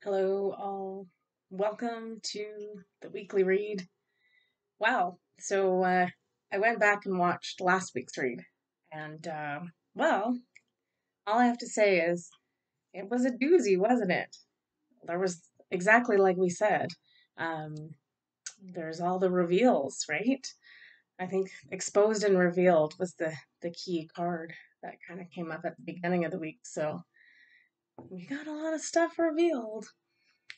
Hello, all. Welcome to the weekly read. Wow. I went back and watched last week's read, and well, all I have to say is it was a doozy, wasn't it? There was exactly like we said. Um, there's all the reveals, right? I think exposed and revealed was the key card that kind of came up at the beginning of the week. So we got a lot of stuff revealed.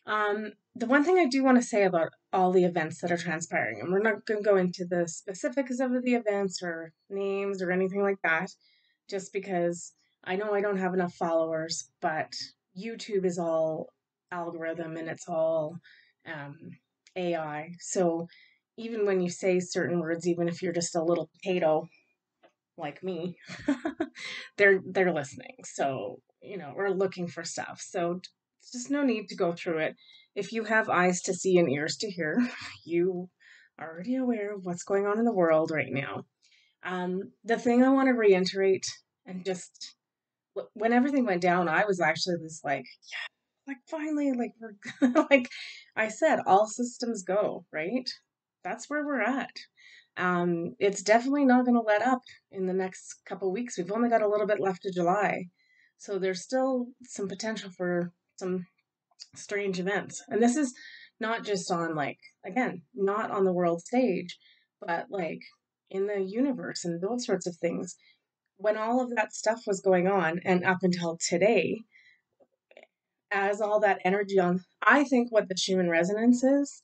The one thing I do want to say about all the events that are transpiring, and we're not going to go into the specifics of the events or names or anything like that, just because I know I don't have enough followers, but YouTube is all algorithm and it's all um, AI. So even when you say certain words, even if you're just a little potato like me, they're listening. So, we're looking for stuff. So just no need to go through it. If you have eyes to see and ears to hear, you are already aware of what's going on in the world right now. The thing I want to reiterate and just when everything went down, I was actually this like finally, like we're like I said, all systems go, right? That's where we're at. It's definitely not going to let up in the next couple weeks. We've only got a little bit left of July, so there's still some potential for some strange events. And this is not just on again, not on the world stage, but like in the universe and those sorts of things. When all of that stuff was going on, and up until today, as all that energy on, I think what the Schumann resonance is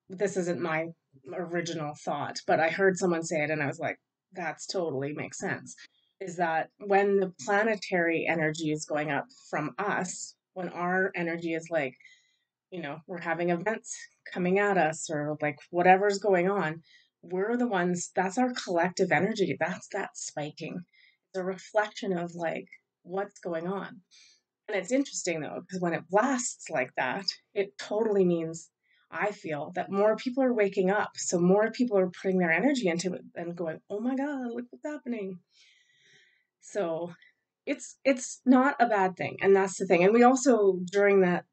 this isn't my original thought, but I heard someone say it and I was like, that's totally makes sense. Is that when the planetary energy is going up from us, when our energy is we're having events coming at us or like whatever's going on, we're the ones, that's our collective energy. That's that spiking. It's a reflection of what's going on. And it's interesting though, because when it blasts like that, it totally means I feel that more people are waking up. So more people are putting their energy into it and going, oh my God, look what's happening. So it's not a bad thing. And that's the thing. And we also during that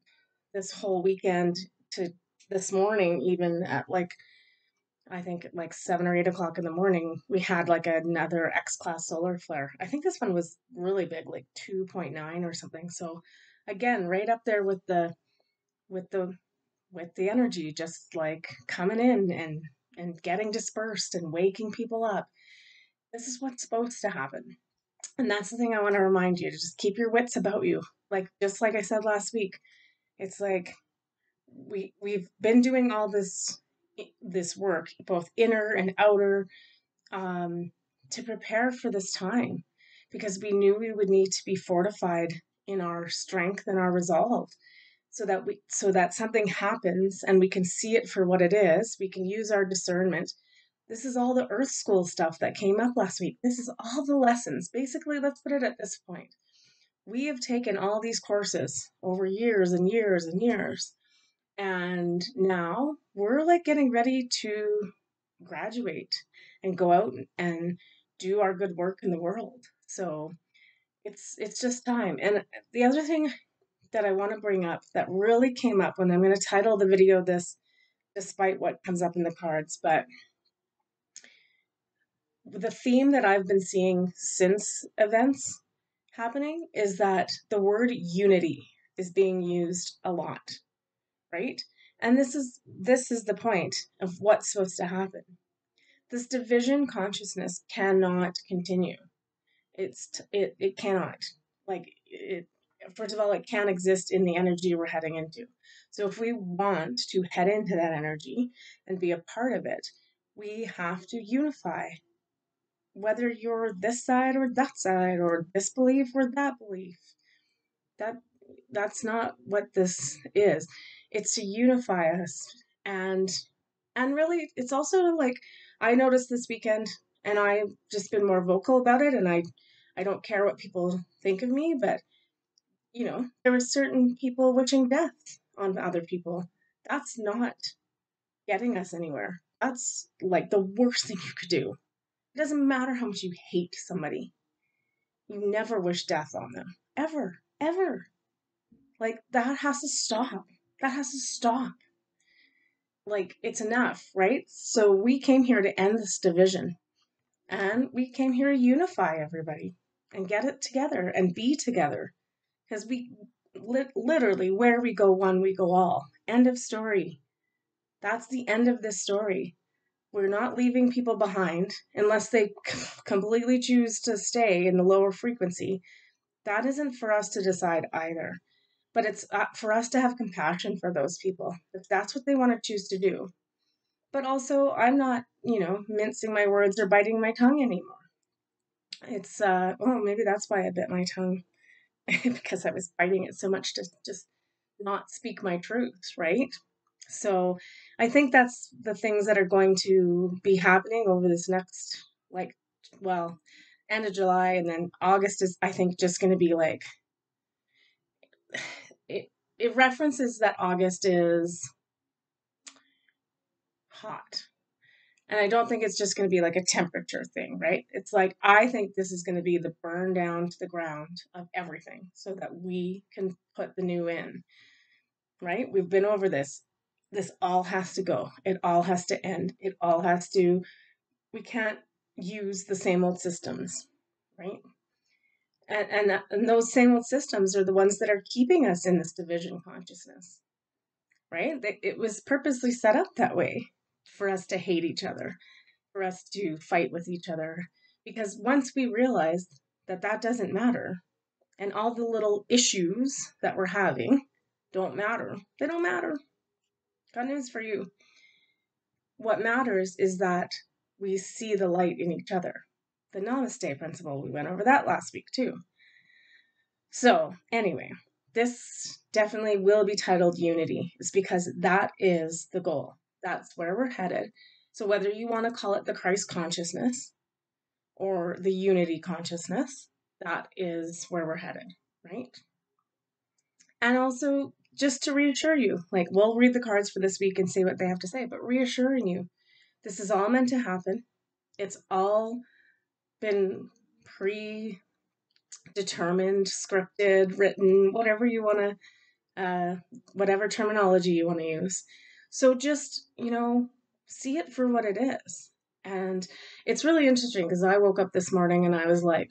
this whole weekend to this morning, even at I think at like 7 or 8 o'clock in the morning, we had like another X class solar flare. I think this one was really big, like 2.9 or something. So again, right up there with the with the energy just like coming in and getting dispersed and waking people up. This is what's supposed to happen. And that's the thing I want to remind you to just keep your wits about you. Like just like I said last week, it's like we've been doing all this work, both inner and outer, um, to prepare for this time, because we knew we would need to be fortified in our strength and our resolve, so that something happens and we can see it for what it is. We can use our discernment. This is all the Earth School stuff that came up last week. This is all the lessons. Basically, let's put it at this point. We have taken all these courses over years and years and years, and now we're like getting ready to graduate and go out and do our good work in the world. So it's just time. And the other thing that I want to bring up that really came up, when I'm going to title the video this despite what comes up in the cards, but the theme that I've been seeing since events happening is that the word unity is being used a lot, right? And this is the point of what's supposed to happen. This division consciousness cannot continue. It cannot. Like it First of all, it can't exist in the energy we're heading into. So if we want to head into that energy and be a part of it, we have to unify. Whether you're this side or that side, or this belief or that belief, that that's not what this is. It's to unify us. And really it's also like, I noticed this weekend, and I've just been more vocal about it, and I don't care what people think of me, but there were certain people wishing death on other people. That's not getting us anywhere. That's like the worst thing you could do. It doesn't matter how much you hate somebody. You never wish death on them. Ever. Ever. Like, that has to stop. That has to stop. Like, it's enough, right? So we came here to end this division, and we came here to unify everybody and get it together and be together. Because we literally, where we go one, we go all. End of story. That's the end of this story. We're not leaving people behind unless they completely choose to stay in the lower frequency. That isn't for us to decide either. But it's for us to have compassion for those people if that's what they want to choose to do. But also, I'm not, mincing my words or biting my tongue anymore. It's, well, maybe that's why I bit my tongue because I was biting it so much to just not speak my truth, right? So I think that's the things that are going to be happening over this next, like, well, end of July, and then August is, I think, just going to be like, it references that August is hot. And I don't think it's just going to be like a temperature thing, right? It's like, I think this is going to be the burn down to the ground of everything so that we can put the new in, right? We've been over this. This all has to go. It all has to end. It all has to, we can't use the same old systems, right? And those same old systems are the ones that are keeping us in this division consciousness, right? It was purposely set up that way for us to hate each other, for us to fight with each other. Because once we realized that that doesn't matter, and all the little issues that we're having don't matter, they don't matter. Got news for you. What matters is that we see the light in each other. The Namaste principle, we went over that last week too. So, anyway, this definitely will be titled Unity, is because that is the goal. That's where we're headed. So, whether you want to call it the Christ consciousness or the unity consciousness, that is where we're headed, right? And also, just to reassure you, like, we'll read the cards for this week and see what they have to say, but reassuring you, this is all meant to happen. It's all been predetermined, scripted, written, whatever you want to, whatever terminology you want to use. So just, see it for what it is. And it's really interesting because I woke up this morning and I was like,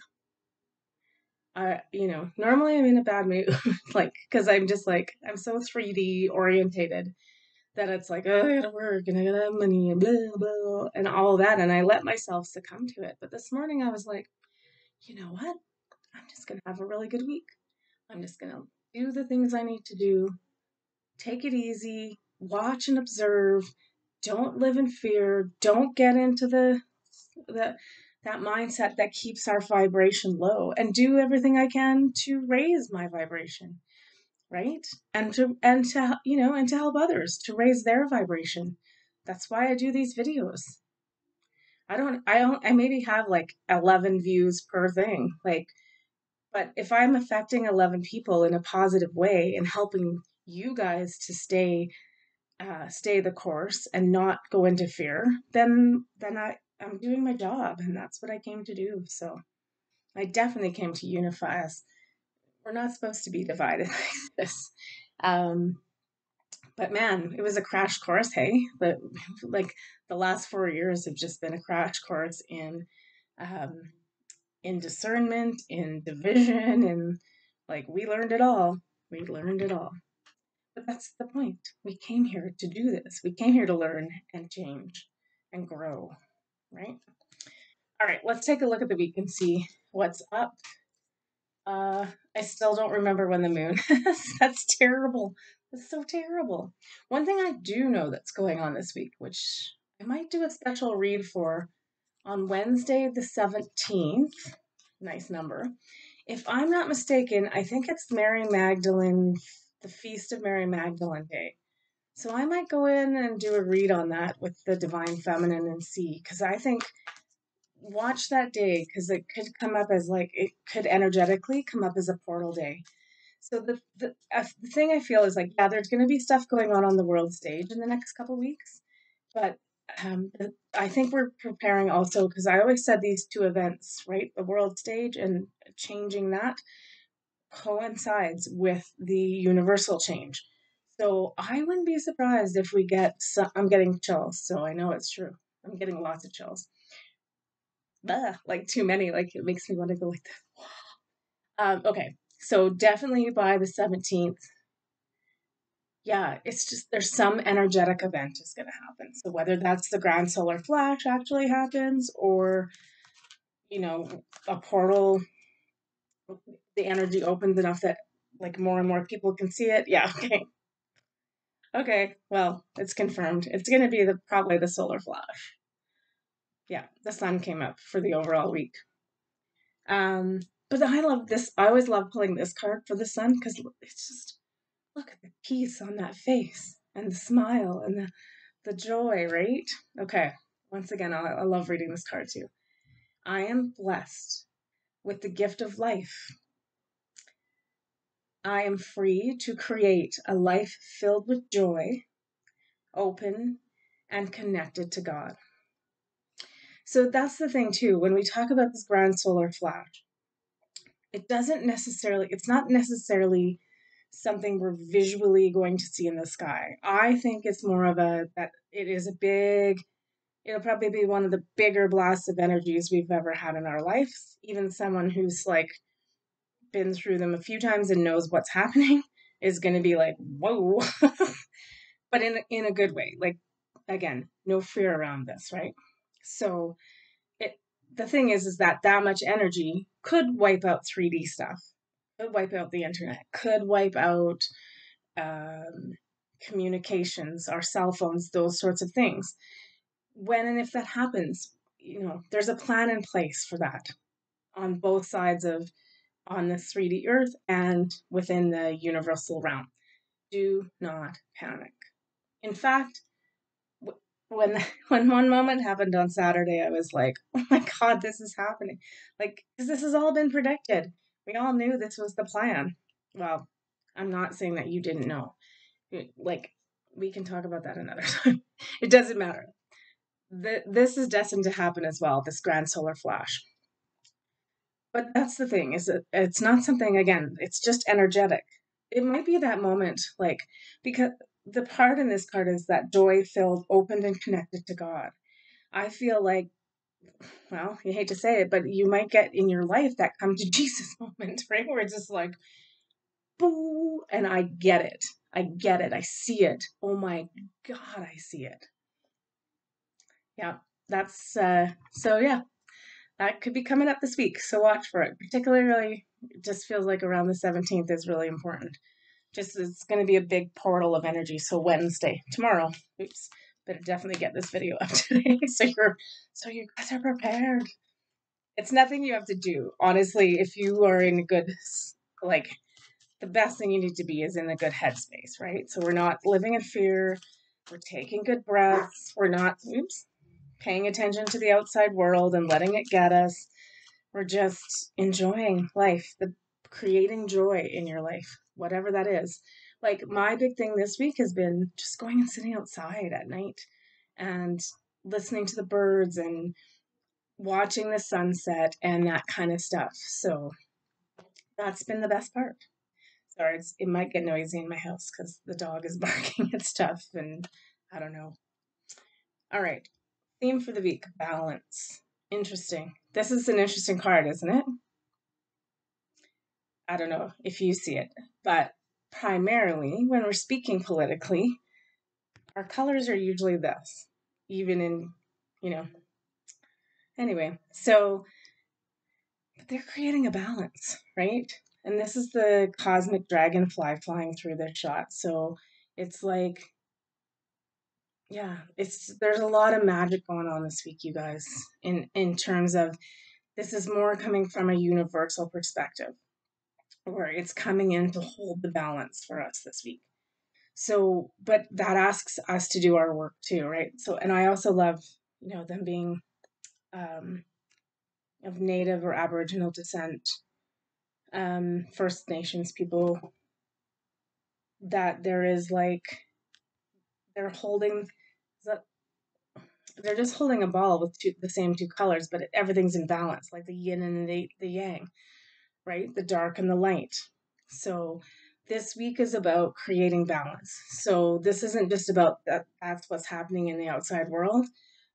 normally I'm in a bad mood, like, because I'm just like, I'm so 3D orientated that it's like, oh, I gotta work and I gotta have money and blah, blah, and all that. And I let myself succumb to it. But this morning I was like, you know what? I'm just gonna have a really good week. I'm just gonna do the things I need to do, take it easy, watch and observe, don't live in fear, don't get into the that mindset that keeps our vibration low, and do everything I can to raise my vibration, right? And to help others to raise their vibration. That's why I do these videos. I maybe have like 11 views per thing, like, but if I'm affecting 11 people in a positive way and helping you guys to stay the course and not go into fear, then I'm doing my job, and that's what I came to do. So I definitely came to unify us. We're not supposed to be divided like this. Um, but man, it was a crash course, hey? But like the last 4 years have just been a crash course um, in discernment, in division, and like we learned it all. We learned it all. But that's the point. We came here to do this. We came here to learn and change and grow, right? All right, let's take a look at the week and see what's up. I still don't remember when the moon is. That's terrible. That's so terrible. One thing I do know that's going on this week, which I might do a special read for on Wednesday the 17th. Nice number. If I'm not mistaken, I think it's Mary Magdalene, the Feast of Mary Magdalene Day. So I might go in and do a read on that with the Divine Feminine and see, because I think watch that day, because it could come up as like, it could energetically come up as a portal day. So the thing I feel is like, yeah, there's going to be stuff going on the world stage in the next couple weeks, but I think we're preparing also, because I always said these two events, right? The world stage and changing that coincides with the universal change. So I wouldn't be surprised if we get some, I'm getting chills, so I know it's true. I'm getting lots of chills. Like too many, like it makes me want to go like this. Okay, so definitely by the 17th, yeah, it's just there's some energetic event is going to happen. So whether that's the grand solar flash actually happens or, a portal, the energy opens enough that like more and more people can see it. Yeah, okay. Okay, well, it's confirmed. It's going to be probably the solar flash. Yeah, the sun came up for the overall week. Um, but I love this. I always love pulling this card for the sun because it's just look at the peace on that face and the smile and the joy, right? Okay, once again, I love reading this card too. I am blessed with the gift of life. I am free to create a life filled with joy, open, and connected to God. So that's the thing too. When we talk about this grand solar flash, it's not necessarily something we're visually going to see in the sky. I think it's more of that it is it'll probably be one of the bigger blasts of energies we've ever had in our lives. Even someone who's like been through them a few times and knows what's happening is going to be like, whoa, but in a good way. Like, again, no fear around this, right? So it the thing is that much energy could wipe out 3D stuff, could wipe out the internet, could wipe out um, communications, our cell phones, those sorts of things. When and if that happens, there's a plan in place for that on both sides of on this 3D Earth and within the universal realm. Do not panic. In fact, when when one moment happened on Saturday, I was like, "Oh my God, this is happening!" Like, because this has all been predicted. We all knew this was the plan. Well, I'm not saying that you didn't know. Like, we can talk about that another time. It doesn't matter. This is destined to happen as well. This grand solar flash. But that's the thing, is it's not something, again, it's just energetic. It might be that moment, like, because the part in this card is that joy filled, opened, and connected to God. I feel like, well, you hate to say it, but you might get in your life that come to Jesus moment, right? Where it's just like, boo, and I get it. I get it. I see it. Oh my God, I see it. Yeah, that's, so yeah, that could be coming up this week, so watch for it. Particularly, it just feels like around the 17th is really important. Just it's going to be a big portal of energy. So Wednesday, tomorrow. Oops, better definitely get this video up today so you guys are prepared. It's nothing you have to do, honestly. If you are in a good, like, the best thing you need to be is in a good headspace, right? So we're not living in fear. We're taking good breaths. We're not, paying attention to the outside world and letting it get us. We're just enjoying life, creating joy in your life, whatever that is. Like, my big thing this week has been just going and sitting outside at night and listening to the birds and watching the sunset and that kind of stuff. So that's been the best part. Sorry, it might get noisy in my house because the dog is barking at stuff and I don't know. All right. Theme for the week, balance. Interesting. This is an interesting card, isn't it? I don't know if you see it, but primarily when we're speaking politically, our colors are usually this, even in, you know, anyway. So, but they're creating a balance, right? And this is the cosmic dragonfly flying through this shot. So it's like, yeah, there's a lot of magic going on this week, you guys, in terms of this is more coming from a universal perspective where it's coming in to hold the balance for us this week. So, but that asks us to do our work too, right? So, and I also love, them being of Native or Aboriginal descent, First Nations people, that there is like, they're holding, they're just holding a ball with the same two colors, but everything's in balance, like the yin and the yang, right? The dark and the light. So this week is about creating balance. So this isn't just about that's what's happening in the outside world.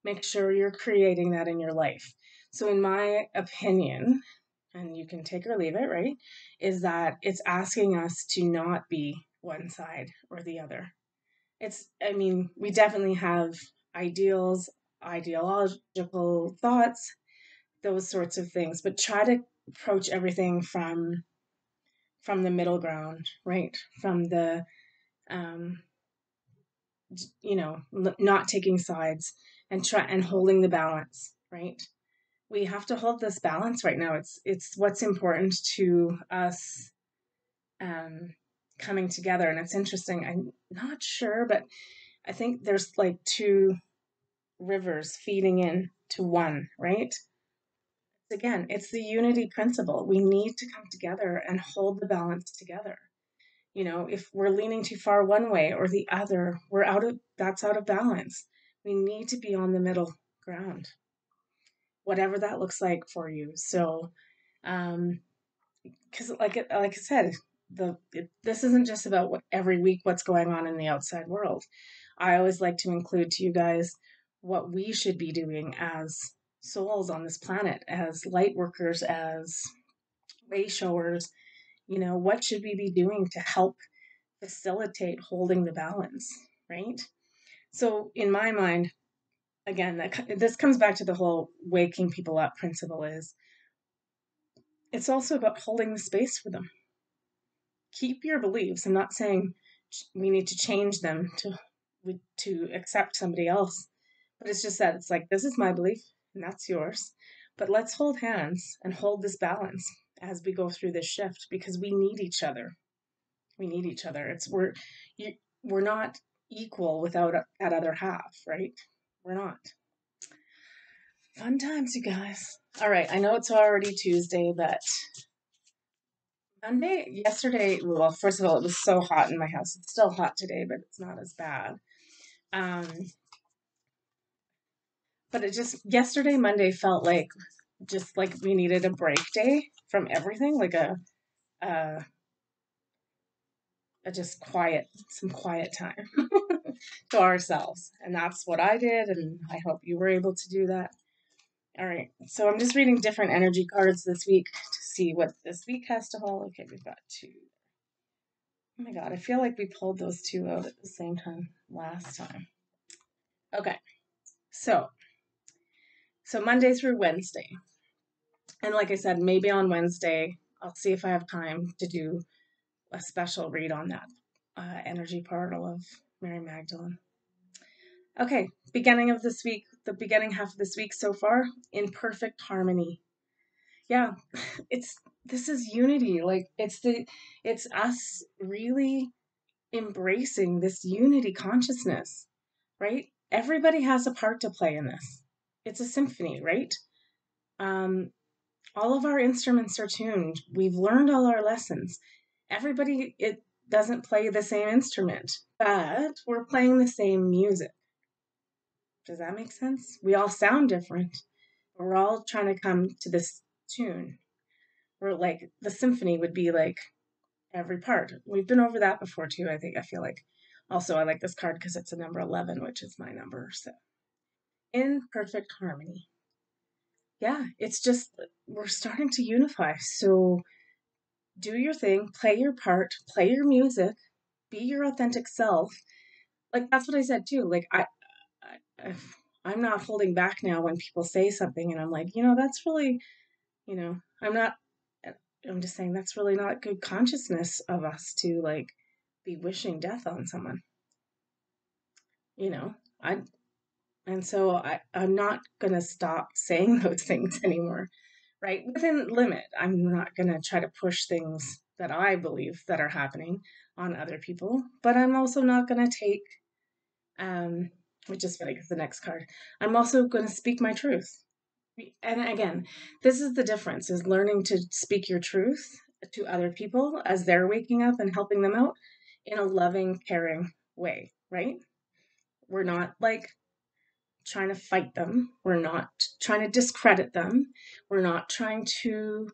Make sure you're creating that in your life. So in my opinion, and you can take or leave it, right? Is that it's asking us to not be one side or the other. I mean, we definitely have ideals, ideological thoughts, those sorts of things, but try to approach everything from the middle ground, right? From the, um, not taking sides and holding the balance, right? We have to hold this balance right now. It's what's important to us, um, coming together. And it's interesting. I'm not sure, but I think there's like two rivers feeding in to one, right? Again, it's the unity principle. We need to come together and hold the balance together. If we're leaning too far one way or the other, that's out of balance. We need to be on the middle ground, whatever that looks like for you. So, um, because like I said, this isn't just about every week what's going on in the outside world. I always like to include to you guys what we should be doing as souls on this planet, as light workers, as way showers. What should we be doing to help facilitate holding the balance, right? So, in my mind, again, this comes back to the whole waking people up principle. Is it's also about holding the space for them. Keep your beliefs. I'm not saying we need to change them to accept somebody else, but it's just that it's like, this is my belief and that's yours. But let's hold hands and hold this balance as we go through this shift, because we need each other. We need each other. We're not equal without that other half, right? We're not. Fun times, you guys. All right, I know it's already Tuesday, but yesterday, well, first of all, it was so hot in my house. It's still hot today, but it's not as bad. Um, but Monday felt like just like we needed a break day from everything, like a, just some quiet time to ourselves. And that's what I did, and I hope you were able to do that. All right, so I'm just reading different energy cards this week to see what this week has to hold. Okay, we've got two. Oh my God, I feel like we pulled those two out at the same time last time. Okay, so Monday through Wednesday. And like I said, maybe on Wednesday, I'll see if I have time to do a special read on that energy portal of Mary Magdalene. Okay, beginning of this week, the beginning half of this week so far, in perfect harmony. Yeah, this is unity. Like it's us really embracing this unity consciousness, right? Everybody has a part to play in this. It's a symphony, right? Um, all of our instruments are tuned. We've learned all our lessons. Everybody, it doesn't play the same instrument, but we're playing the same music. Does that make sense? We all sound different, but we're all trying to come to this tune. We're like, the symphony would be like every part. We've been over that before too, I feel like. Also, I like this card because it's a number 11, which is my number. So, in perfect harmony. Yeah, it's just we're starting to unify. So, do your thing, play your part, play your music, be your authentic self. Like that's what I said too. Like I I'm not holding back now when people say something and I'm like, that's really, I'm not I'm just saying that's really not good consciousness of us to like be wishing death on someone. You know, I and so I'm not gonna stop saying those things anymore, right? Within limit. I'm not gonna try to push things that I believe that are happening on other people, but I'm also not gonna take, um, which is funny because the next card, I'm also gonna speak my truth. And again, this is the difference: is learning to speak your truth to other people as they're waking up and helping them out in a loving, caring way, right? We're not like trying to fight them. We're not trying to discredit them. We're not trying to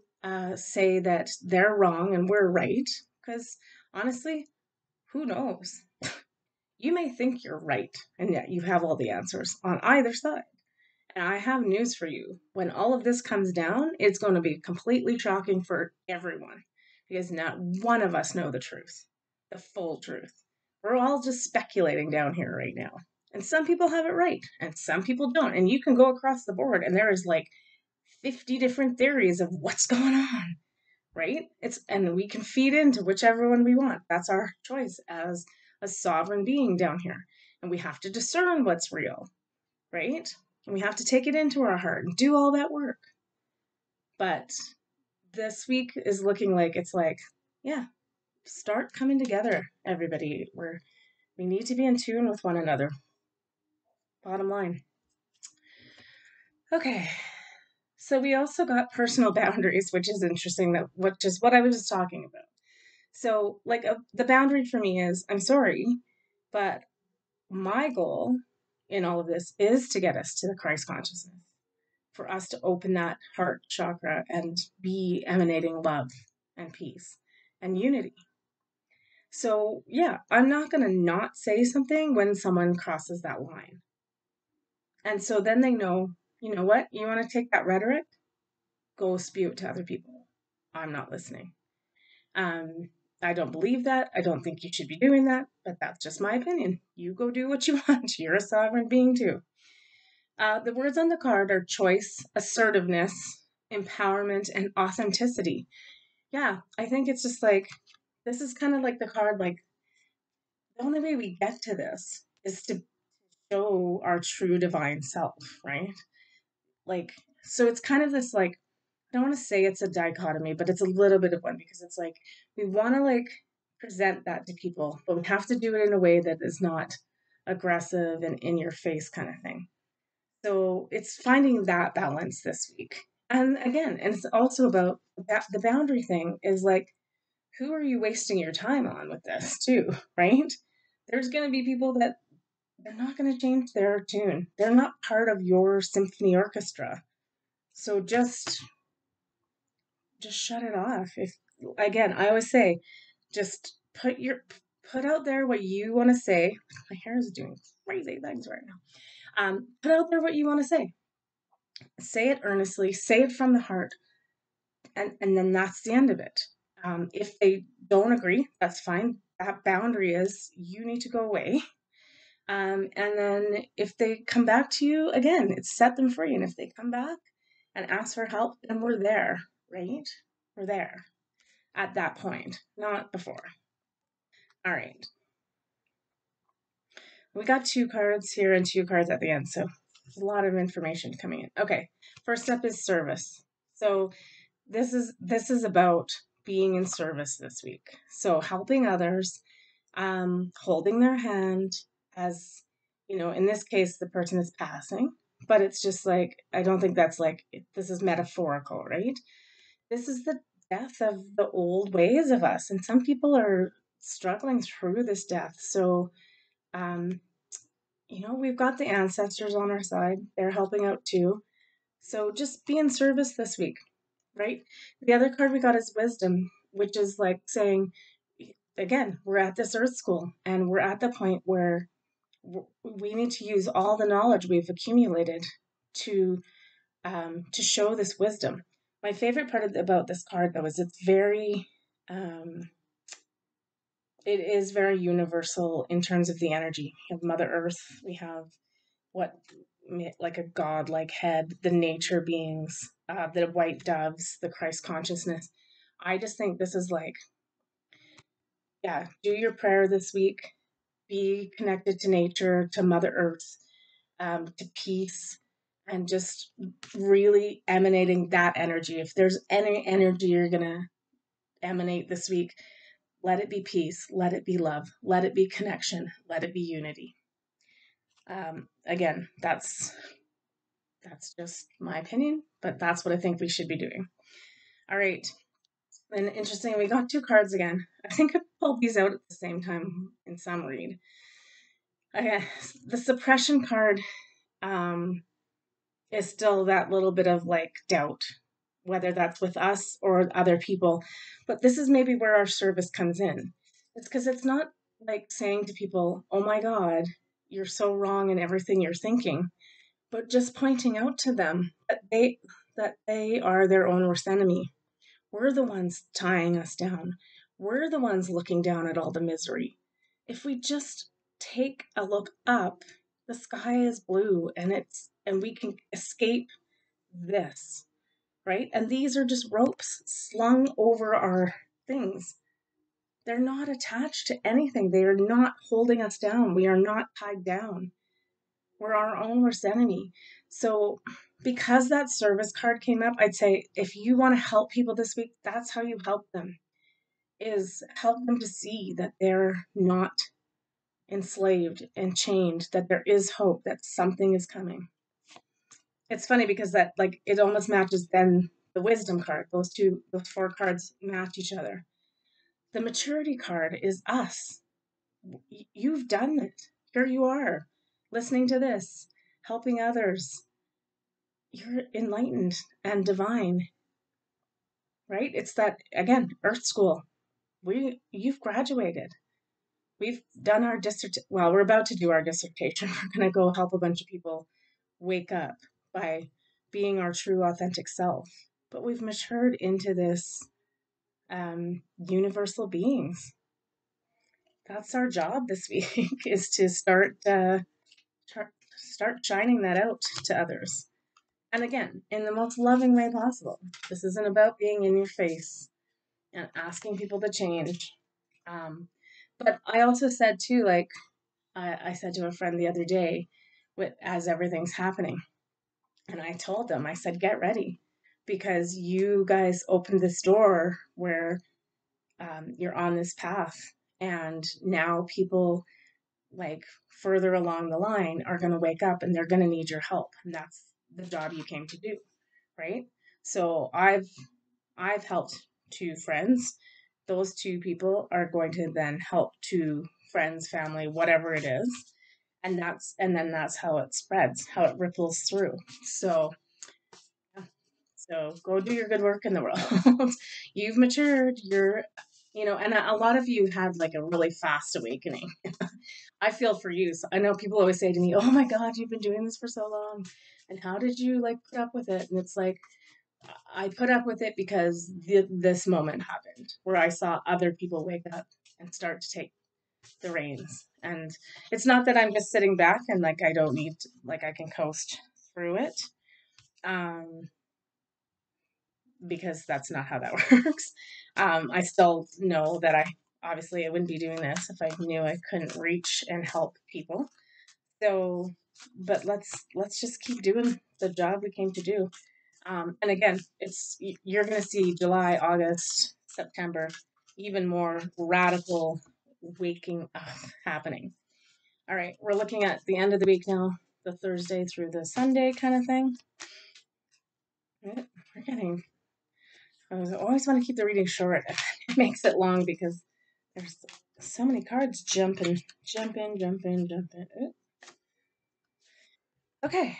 say that they're wrong and we're right. Because honestly, who knows? You may think you're right, and yet you have all the answers on either side. And I have news for you. When all of this comes down, it's going to be completely shocking for everyone because not one of us know the truth, the full truth. We're all just speculating down here right now. And some people have it right, and some people don't. And you can go across the board, and there is like 50 different theories of what's going on, right? And we can feed into whichever one we want. That's our choice as a sovereign being down here. And we have to discern what's real, right? And we have to take it into our heart and do all that work. But this week is looking like it's like, yeah, start coming together, everybody. We need to be in tune with one another. Bottom line. Okay. So we also got personal boundaries, which is interesting, which is what I was just talking about. So, like, the boundary for me is I'm sorry, but my goal in all of this is to get us to the Christ consciousness, for us to open that heart chakra and be emanating love and peace and unity. So, yeah, I'm not going to not say something when someone crosses that line. And so then they know, you know what? You want to take that rhetoric? Go spew it to other people. I'm not listening. I don't believe that. I don't think you should be doing that, but that's just my opinion. You go do what you want. You're a sovereign being too. The words on the card are choice, assertiveness, empowerment, and authenticity. Yeah, I think it's just like, this is kind of like the card, like, the only way we get to this is to show our true divine self, right? Like, so it's kind of this, like, I don't want to say it's a dichotomy, but it's a little bit of one because it's like, we want to, like, present that to people, but we have to do it in a way that is not aggressive and in your face kind of thing. So it's finding that balance this week. And again, and it's also about the boundary thing is like, who are you wasting your time on with this too, right? There's going to be people that they're not going to change their tune. They're not part of your symphony orchestra. So just shut it off. If again, I always say, just put out there what you want to say. My hair is doing crazy things right now. Put out there what you want to say. Say it earnestly, say it from the heart, and then that's the end of it. If they don't agree, that's fine. That boundary is you need to go away. And then if they come back to you, again, it's set them free. And if they come back and ask for help, then we're there, right? We're there at that point, not before. All right. We got 2 cards here and 2 cards at the end, so there's a lot of information coming in. Okay, first up is service. So this is about being in service this week. So helping others, holding their hand as, in this case, the person is passing, but it's just like, I don't think that's like, this is metaphorical, right? This is the death of the old ways of us. And some people are struggling through this death. So, we've got the ancestors on our side. They're helping out too. So just be in service this week, right? The other card we got is wisdom, which is like saying, again, we're at this earth school and we're at the point where we need to use all the knowledge we've accumulated to show this wisdom. My favorite part about this card, though, is it is very universal in terms of the energy. We have Mother Earth. We have what, like a god-like head, the nature beings, the white doves, the Christ consciousness. I just think this is like, yeah, do your prayer this week. Be connected to nature, to Mother Earth, to peace, and just really emanating that energy. If there's any energy you're going to emanate this week, let it be peace, let it be love, let it be connection, let it be unity. Again, that's just my opinion, but that's what I think we should be doing. All right. And interesting, we got 2 cards again. I think I pulled these out at the same time in some read. Okay, the suppression card is still that little bit of like doubt. whether that's with us or other people. But this is maybe where our service comes in. It's because it's not like saying to people, oh my God, you're so wrong in everything you're thinking, but just pointing out to them that they are their own worst enemy. We're the ones tying us down. We're the ones looking down at all the misery. If we just take a look up, the sky is blue and we can escape this, right? And these are just ropes slung over our things. They're not attached to anything. They are not holding us down. We are not tied down. We're our own worst enemy. So, because that service card came up, I'd say if you want to help people this week, that's how you help them, is help them to see that they're not enslaved and chained, that there is hope, that something is coming. It's funny because that, like, it almost matches then the wisdom card. Those four cards match each other. The maturity card is us. You've done it. Here you are, listening to this, helping others. You're enlightened and divine, right? It's that, again, Earth School. You've graduated. We've done our well, we're about to do our dissertation. We're going to go help a bunch of people wake up by being our true authentic self. But we've matured into this universal beings. That's our job this week, is to start shining that out to others. And again, in the most loving way possible. This isn't about being in your face and asking people to change. But I also said too, like I said to a friend the other day, as everything's happening, and I told them, I said, get ready, because you guys opened this door where you're on this path, and now people like further along the line are going to wake up and they're going to need your help, and that's the job you came to do, right? So I've helped two friends. Those two people are going to then help two friends, family, whatever it is, and then that's how it spreads, how it ripples through. So go do your good work in the world. You've matured. And a lot of you had like a really fast awakening. I feel for you. So I know people always say to me, "Oh my God, you've been doing this for so long, and how did you like put up with it?" And it's like, I put up with it because this moment happened where I saw other people wake up and start to take the reins. And it's not that I'm just sitting back and like I don't need to, like I can coast through it. Because that's not how that works. I still know that I wouldn't be doing this if I knew I couldn't reach and help people. So, but let's just keep doing the job we came to do. And again, you're going to see July, August, September, even more radical waking up happening. All right, we're looking at the end of the week now, the Thursday through the Sunday kind of thing. Right? We're getting. I always want to keep the reading short. It makes it long because there's so many cards jumping. Okay.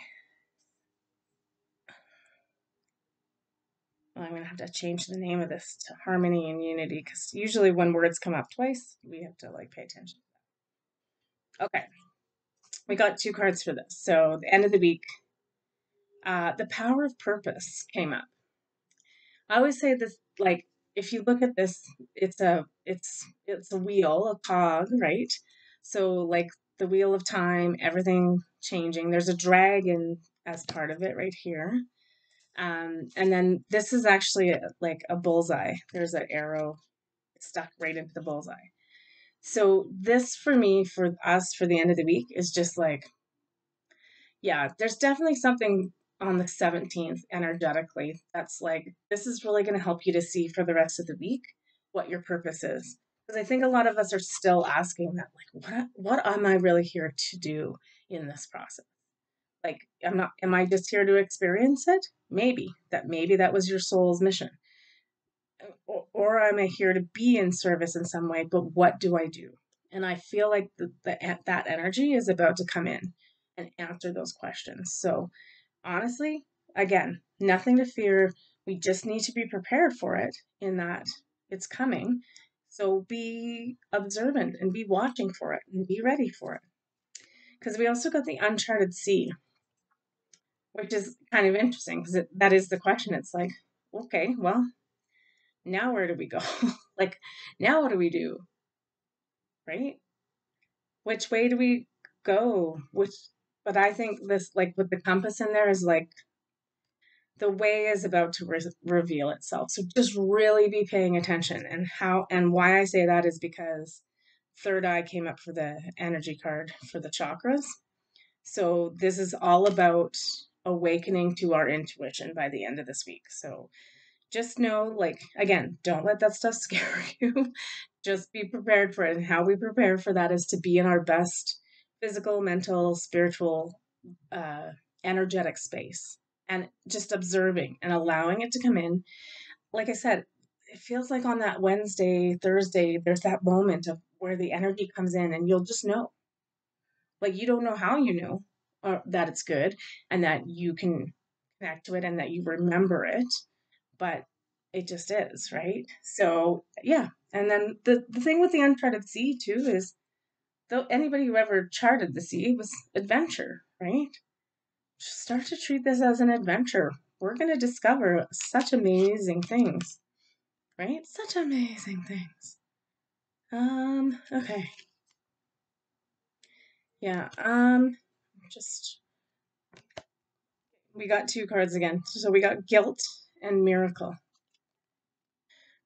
Well, I'm going to have to change the name of this to Harmony and Unity, because usually when words come up twice, we have to like pay attention. Okay. We got two cards for this. So the end of the week, the Power of Purpose came up. I always say this, like, if you look at this, it's a wheel, a cog, right? So like the wheel of time, everything changing. There's a dragon as part of it right here. And then this is actually like a bullseye. There's an arrow stuck right into the bullseye. So this for me, for us, for the end of the week is just like, yeah, there's definitely something on the 17th energetically that's like, this is really going to help you to see for the rest of the week what your purpose is. Because I think a lot of us are still asking that, like, what am I really here to do in this process? Like, am I just here to experience it? Maybe that was your soul's mission. Or am I here to be in service in some way, but what do I do? And I feel like that energy is about to come in and answer those questions. So honestly, again, nothing to fear. We just need to be prepared for it in that it's coming. So be observant and be watching for it and be ready for it. Because we also got the uncharted sea, which is kind of interesting because that is the question. It's like, okay, well, now where do we go? Like, now what do we do? Right? Which way do we go? But I think this, like with the compass in there, is like the way is about to reveal itself. So just really be paying attention. And why I say that is because third eye came up for the energy card for the chakras. So this is all about awakening to our intuition by the end of this week. So just know, like, again, don't let that stuff scare you. Just be prepared for it. And how we prepare for that is to be in our best physical, mental, spiritual, uh, energetic space and just observing and allowing it to come in. Like I said, it feels like on that Wednesday, Thursday, there's that moment of where the energy comes in and you'll just know. Like you don't know how you know that it's good and that you can connect to it and that you remember it, but it just is, right? So yeah. And then the thing with the uncharted sea too is though anybody who ever charted the sea was adventure, right? Start to treat this as an adventure. We're going to discover such amazing things, right? Such amazing things. Okay. Yeah, just, we got two cards again. So we got guilt and miracle.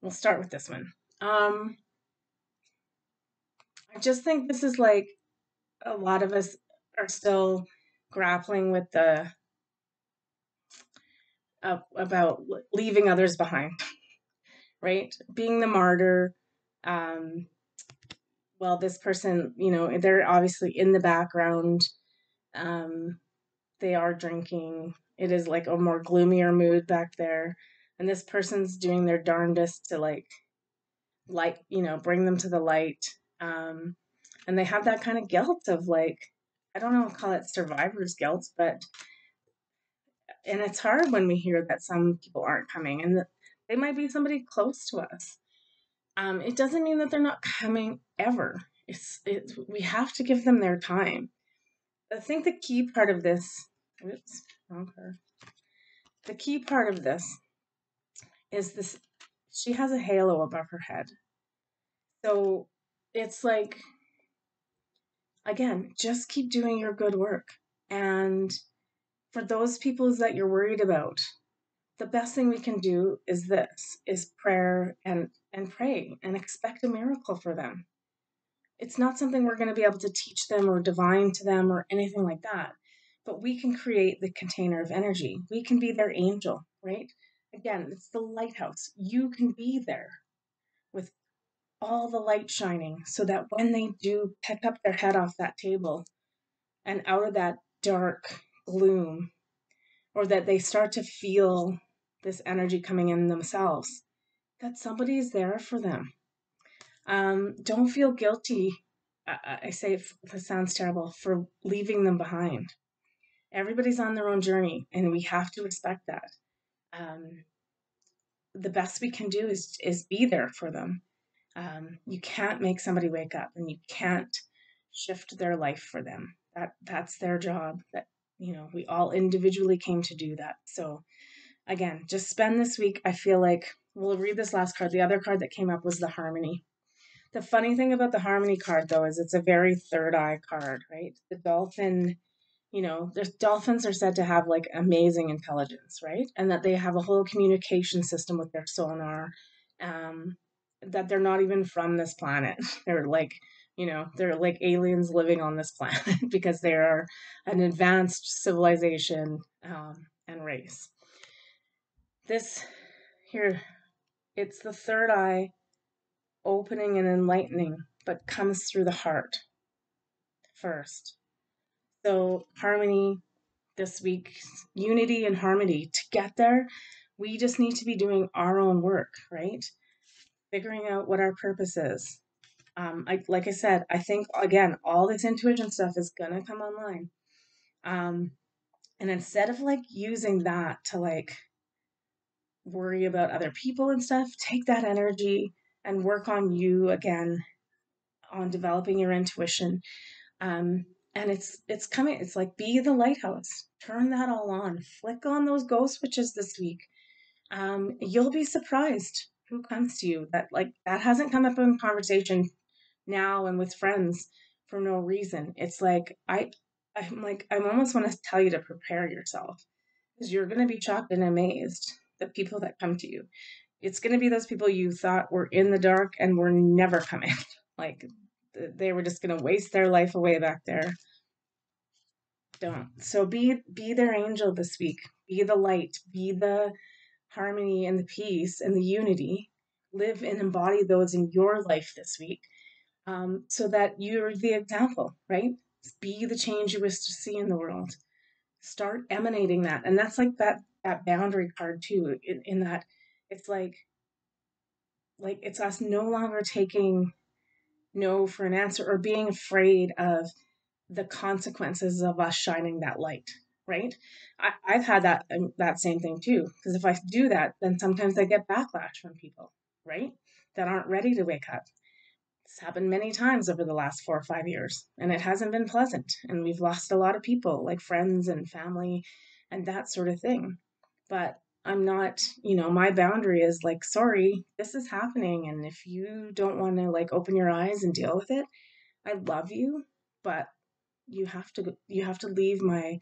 We'll start with this one. I just think this is like a lot of us are still grappling with the about leaving others behind, right? Being the martyr. Um, well, this person, they're obviously in the background. Um, they are drinking. It is like a more gloomier mood back there. And this person's doing their darndest to bring them to the light. And they have that kind of guilt of like, I don't know, call it survivor's guilt, and it's hard when we hear that some people aren't coming and that they might be somebody close to us. It doesn't mean that they're not coming ever. We have to give them their time. I think the key part of this, oops, wrong card. The key part of this is this: she has a halo above her head. So it's like, again, just keep doing your good work. And for those people that you're worried about, the best thing we can do is prayer and pray and expect a miracle for them. It's not something we're going to be able to teach them or divine to them or anything like that. But we can create the container of energy. We can be their angel, right? Again, it's the lighthouse. You can be there with all the light shining so that when they do pick up their head off that table and out of that dark gloom, or that they start to feel this energy coming in themselves, that somebody is there for them. Don't feel guilty. I say this sounds terrible for leaving them behind. Everybody's on their own journey, and we have to respect that. Um, the best we can do is be there for them. You can't make somebody wake up, and you can't shift their life for them. That's their job. That we all individually came to do that. So again, just spend this week. I feel like we'll read this last card. The other card that came up was the Harmony. The funny thing about the Harmony card, though, is it's a very third eye card, right? The dolphin, the dolphins are said to have like amazing intelligence, right? And that they have a whole communication system with their sonar, that they're not even from this planet. They're like aliens living on this planet because they are an advanced civilization and race. This here, it's the third eye opening and enlightening, but comes through the heart first. So, harmony this week, unity and harmony. To get there, we just need to be doing our own work, right? Figuring out what our purpose is. Like I said, I think, again, all this intuition stuff is going to come online. And instead of like using that to like worry about other people and stuff. Take that energy and work on you again, on developing your intuition. And it's coming. It's like, be the lighthouse. Turn that all on. Flick on those go switches this week. You'll be surprised who comes to you. That hasn't come up in conversation now and with friends for no reason. It's like I almost want to tell you to prepare yourself, because you're going to be shocked and amazed the people that come to you. It's going to be those people you thought were in the dark and were never coming. Like they were just going to waste their life away back there. Don't. So be their angel this week. Be the light. Be the harmony and the peace and the unity. Live and embody those in your life this week, so that you're the example, right? Be the change you wish to see in the world. Start emanating that. And that's like that boundary card too, in that it's like it's us no longer taking no for an answer, or being afraid of the consequences of us shining that light, right? I've had that same thing too, because if I do that, then sometimes I get backlash from people, right, that aren't ready to wake up. It's happened many times over the last 4 or 5 years, and it hasn't been pleasant. And we've lost a lot of people, like friends and family and that sort of thing. But I'm not, my boundary is like, sorry, this is happening. And if you don't want to like open your eyes and deal with it, I love you, but you have to leave my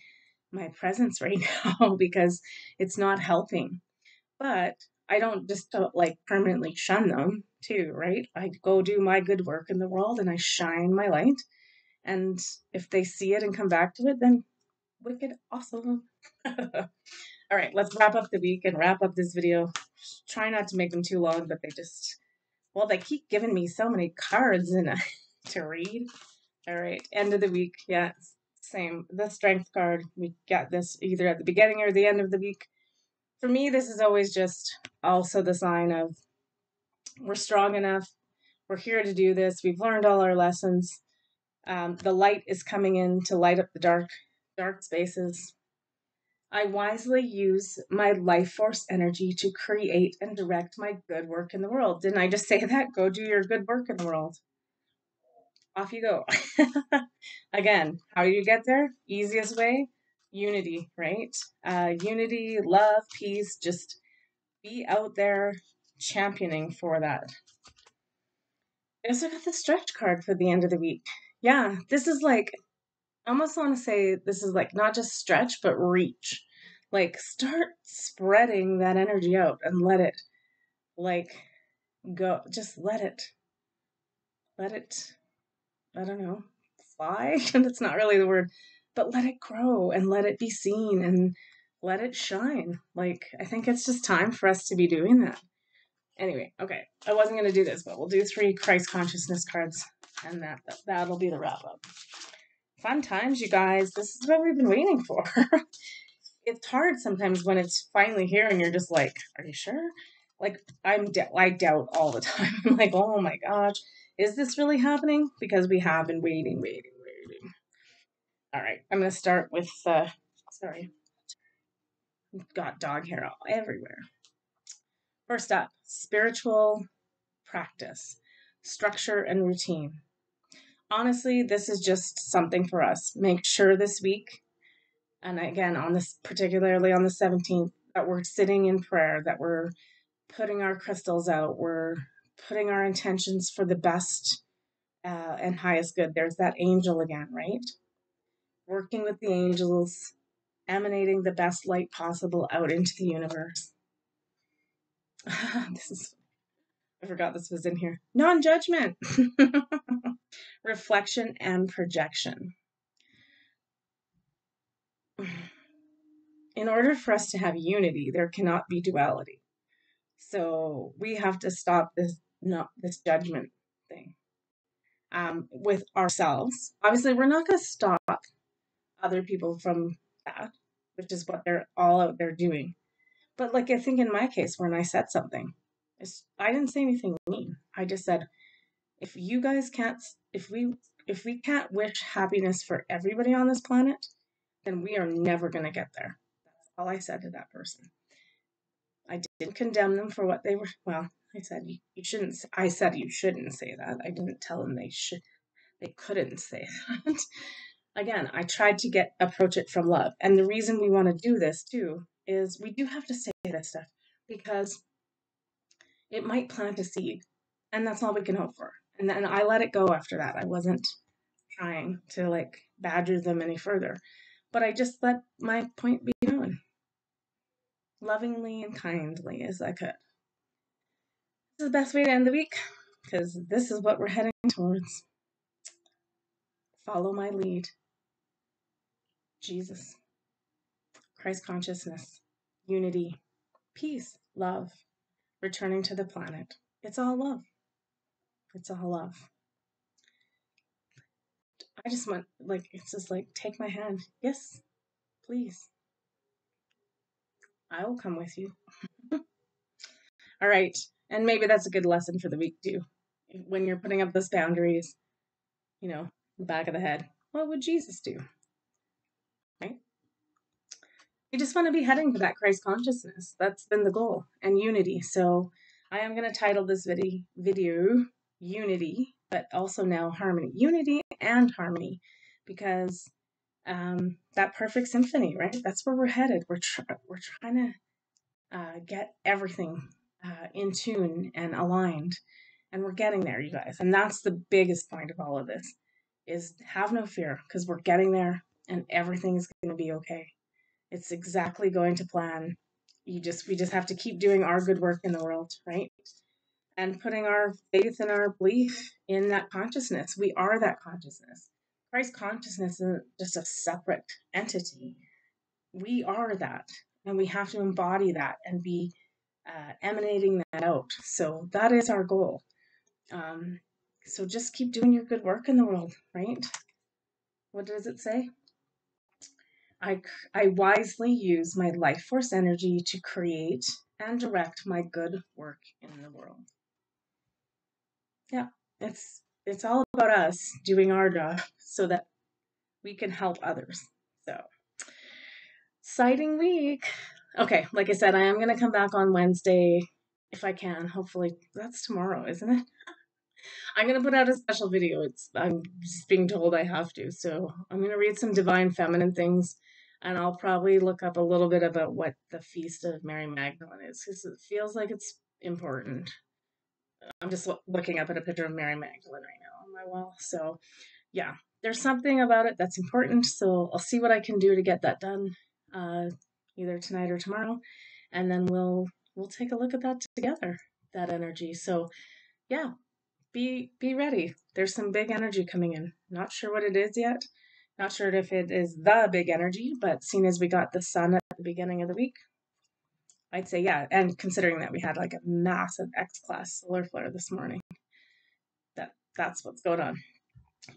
presence right now, because it's not helping. But I don't just like permanently shun them too, right? I go do my good work in the world and I shine my light. And if they see it and come back to it, then wicked awesome. All right, let's wrap up the week and wrap up this video. Try not to make them too long, but they keep giving me so many cards to read. All right, end of the week. Yeah, same. The strength card, we got this either at the beginning or the end of the week. For me, this is always just also the sign of we're strong enough. We're here to do this. We've learned all our lessons. The light is coming in to light up the dark spaces. I wisely use my life force energy to create and direct my good work in the world. Didn't I just say that? Go do your good work in the world. Off you go. Again, how do you get there? Easiest way? Unity, right? Unity, love, peace, just be out there championing for that. I also got the stretch card for the end of the week. Yeah, this is like, I almost want to say this is like not just stretch, but reach. Like, start spreading that energy out and let it, like, go. Just let it, I don't know, fly. And it's not really the word, but let it grow and let it be seen and let it shine. Like, I think it's just time for us to be doing that. Anyway, okay, I wasn't going to do this, but we'll do 3 Christ consciousness cards, and that'll be the wrap up. Fun times, you guys. This is what we've been waiting for. It's hard sometimes when it's finally here and you're just like, are you sure? Like, I doubt all the time. I'm like, oh my gosh, is this really happening? Because we have been waiting. All right, I'm going to start with, sorry, got dog hair all everywhere. First up, spiritual practice, structure, and routine. Honestly, this is just something for us. Make sure this week, and again, particularly on the 17th, that we're sitting in prayer, that we're putting our crystals out, we're putting our intentions for the best and highest good. There's that angel again, right? Working with the angels, emanating the best light possible out into the universe. I forgot this was in here. Non-judgment. Reflection and projection. In order for us to have unity, there cannot be duality. So we have to stop this judgment thing with ourselves. Obviously, we're not going to stop other people from that, which is what they're all out there doing. But like, I think in my case, when I said something, I didn't say anything mean. I just said, if you guys can't, if we can't wish happiness for everybody on this planet, then we are never going to get there. That's all I said to that person. I didn't condemn them for what they were. Well, I said you shouldn't. I said you shouldn't say that. I didn't tell them they couldn't say that. Again, I tried to approach it from love. And the reason we want to do this too is we do have to say this stuff because it might plant a seed. And that's all we can hope for. And then I let it go after that. I wasn't trying to like badger them any further. But I just let my point be known lovingly and kindly as I could. This is the best way to end the week because this is what we're heading towards. Follow my lead. Jesus, Christ consciousness, unity, peace, love, returning to the planet. It's all love. It's all love. I just want, it's just like, take my hand. Yes, please. I will come with you. All right. And maybe that's a good lesson for the week too. When you're putting up those boundaries, the back of the head, what would Jesus do? Right? You just want to be heading to that Christ consciousness. That's been the goal, and unity. So I am going to title this video Unity, but also now Harmony. Unity and harmony, because that perfect symphony, right? That's where we're headed. We're trying to get everything in tune and aligned, and we're getting there, you guys. And that's the biggest point of all of this: is have no fear, because we're getting there, and everything is going to be okay. It's exactly going to plan. We just have to keep doing our good work in the world, right? And putting our faith and our belief in that consciousness. We are that consciousness. Christ consciousness isn't just a separate entity. We are that, and we have to embody that and be emanating that out. So that is our goal. So just keep doing your good work in the world, right? What does it say? I wisely use my life force energy to create and direct my good work in the world. Yeah, it's all about us doing our job so that we can help others. So, exciting week. Okay, like I said, I am going to come back on Wednesday if I can. Hopefully, that's tomorrow, isn't it? I'm going to put out a special video. I'm just being told I have to. So, I'm going to read some divine feminine things, and I'll probably look up a little bit about what the Feast of Mary Magdalene is, because it feels like it's important. I'm just looking up at a picture of Mary Magdalene right now on my wall. So, yeah, there's something about it that's important. So I'll see what I can do to get that done, either tonight or tomorrow, and then we'll take a look at that together. That energy. So, yeah, be ready. There's some big energy coming in. Not sure what it is yet. Not sure if it is the big energy, but seeing as we got the sun at the beginning of the week, I'd say yeah. And considering that we had like a massive X-class solar flare this morning, that's what's going on.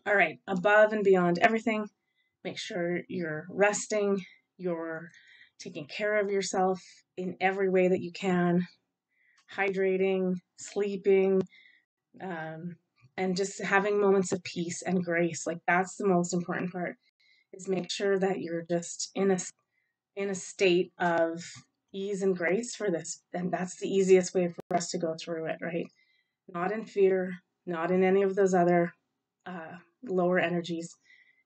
All right, above and beyond everything, make sure you're resting, you're taking care of yourself in every way that you can, hydrating, sleeping, and just having moments of peace and grace. Like that's the most important part, is make sure that you're just in a state of ease and grace for this. And that's the easiest way for us to go through it, right? Not in fear, not in any of those other lower energies,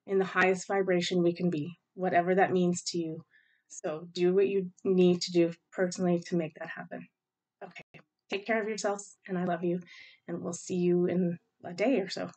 in the highest vibration we can be, whatever that means to you. So do what you need to do personally to make that happen. Okay. Take care of yourselves, and I love you, and we'll see you in a day or so.